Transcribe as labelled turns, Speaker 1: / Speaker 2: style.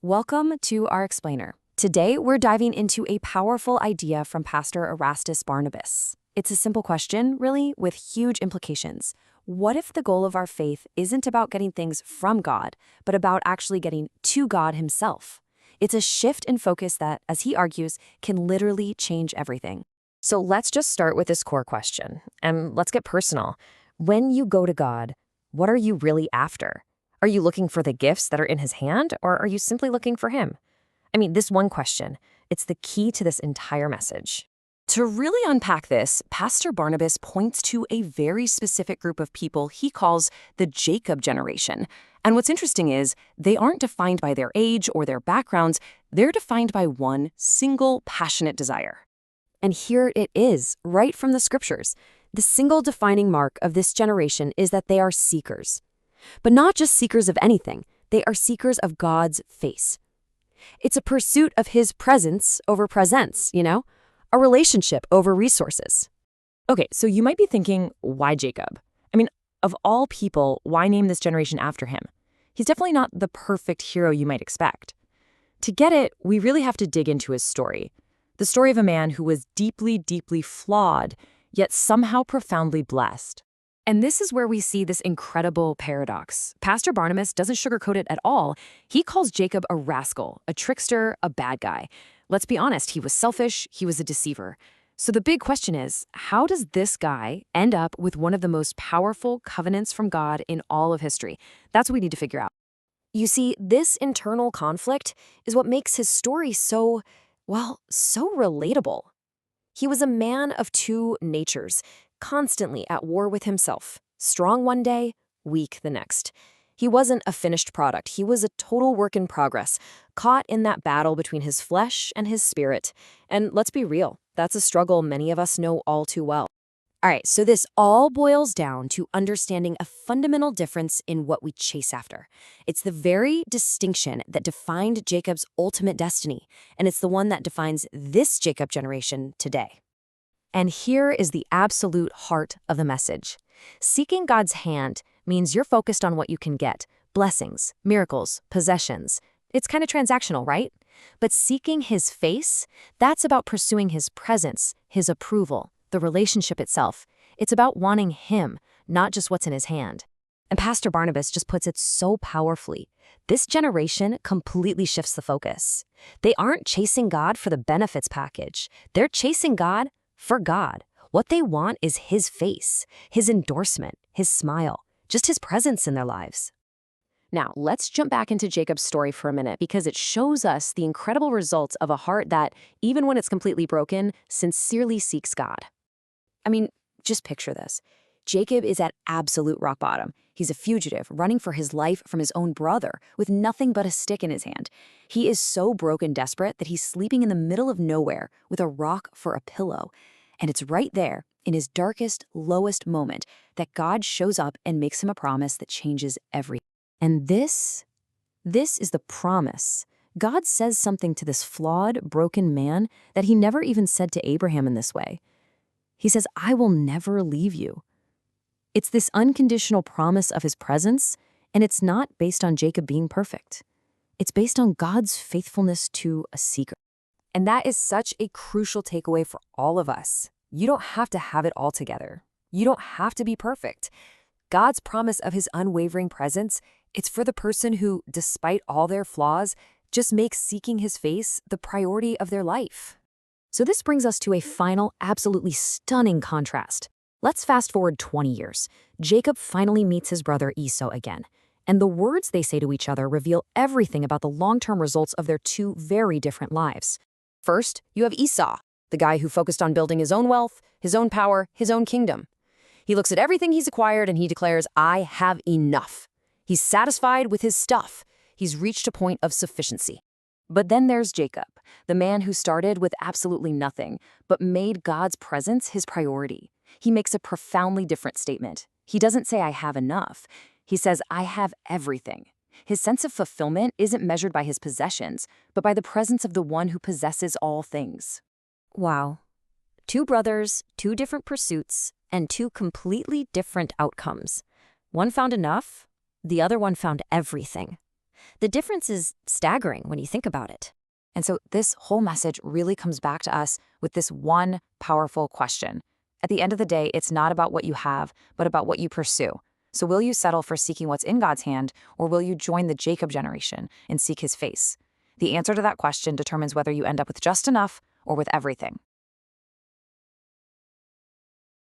Speaker 1: Welcome to our explainer. Today, we're diving into a powerful idea from Pastor Arastas Barnabus. It's a simple question, really, with huge implications. What if the goal of our faith isn't about getting things from God, but about actually getting to God himself? It's a shift in focus that, as he argues, can literally change everything.
Speaker 2: So let's just start with this core question, and let's get personal. When you go to God, what are you really after? Are you looking for the gifts that are in his hand, or are you simply looking for him? This one question, it's the key to this entire message.
Speaker 1: To really unpack this, Pastor Barnabas points to a very specific group of people he calls the Jacob generation. And what's interesting is they aren't defined by their age or their backgrounds, they're defined by one single passionate desire. And here it is, right from the scriptures. The single defining mark of this generation is that they are seekers. But not just seekers of anything, they are seekers of God's face. It's a pursuit of his presence over presents, a relationship over resources.
Speaker 2: Okay, so you might be thinking, why Jacob? Of all people, why name this generation after him? He's definitely not the perfect hero you might expect. To get it, we really have to dig into his story. The story of a man who was deeply, deeply flawed, yet somehow profoundly blessed.
Speaker 1: And this is where we see this incredible paradox. Pastor Barnabas doesn't sugarcoat it at all. He calls Jacob a rascal, a trickster, a bad guy. Let's be honest, he was selfish, he was a deceiver. So the big question is, how does this guy end up with one of the most powerful covenants from God in all of history? That's what we need to figure out. You see, this internal conflict is what makes his story so relatable. He was a man of two natures, constantly at war with himself, strong one day, weak the next. He wasn't a finished product. He was a total work in progress, caught in that battle between his flesh and his spirit. And let's be real, that's a struggle many of us know all too well. All right, so this all boils down to understanding a fundamental difference in what we chase after. It's the very distinction that defined Jacob's ultimate destiny, and it's the one that defines this Jacob generation today. And here is the absolute heart of the message. Seeking God's hand means you're focused on what you can get, blessings, miracles, possessions. It's kind of transactional, right? But seeking his face, that's about pursuing his presence, his approval, the relationship itself. It's about wanting him, not just what's in his hand. And Pastor Barnabas just puts it so powerfully. This generation completely shifts the focus. They aren't chasing God for the benefits package. They're chasing God for God. What they want is his face, his endorsement, his smile, just his presence in their lives. Now, let's jump back into Jacob's story for a minute because it shows us the incredible results of a heart that, even when it's completely broken, sincerely seeks God. Just picture this. Jacob is at absolute rock bottom. He's a fugitive, running for his life from his own brother, with nothing but a stick in his hand. He is so broke and desperate that he's sleeping in the middle of nowhere with a rock for a pillow. And it's right there, in his darkest, lowest moment, that God shows up and makes him a promise that changes everything. And this is the promise. God says something to this flawed, broken man that he never even said to Abraham in this way. He says, I will never leave you. It's this unconditional promise of his presence, and it's not based on Jacob being perfect. It's based on God's faithfulness to a seeker. And that is such a crucial takeaway for all of us. You don't have to have it all together. You don't have to be perfect. God's promise of his unwavering presence, it's for the person who, despite all their flaws, just makes seeking his face the priority of their life. So this brings us to a final, absolutely stunning contrast. Let's fast forward 20 years. Jacob finally meets his brother Esau again, and the words they say to each other reveal everything about the long-term results of their two very different lives. First, you have Esau, the guy who focused on building his own wealth, his own power, his own kingdom. He looks at everything he's acquired and he declares, I have enough. He's satisfied with his stuff. He's reached a point of sufficiency. But then there's Jacob, the man who started with absolutely nothing, but made God's presence his priority. He makes a profoundly different statement. He doesn't say, I have enough. He says, I have everything. His sense of fulfillment isn't measured by his possessions, but by the presence of the one who possesses all things. Wow. Two brothers, two different pursuits, and two completely different outcomes. One found enough, the other one found everything.
Speaker 3: The difference is staggering when you think about it.
Speaker 1: And so this whole message really comes back to us with this one powerful question. At the end of the day, it's not about what you have, but about what you pursue. So will you settle for seeking what's in God's hand, or will you join the Jacob generation and seek his face? The answer to that question determines whether you end up with just enough or with everything.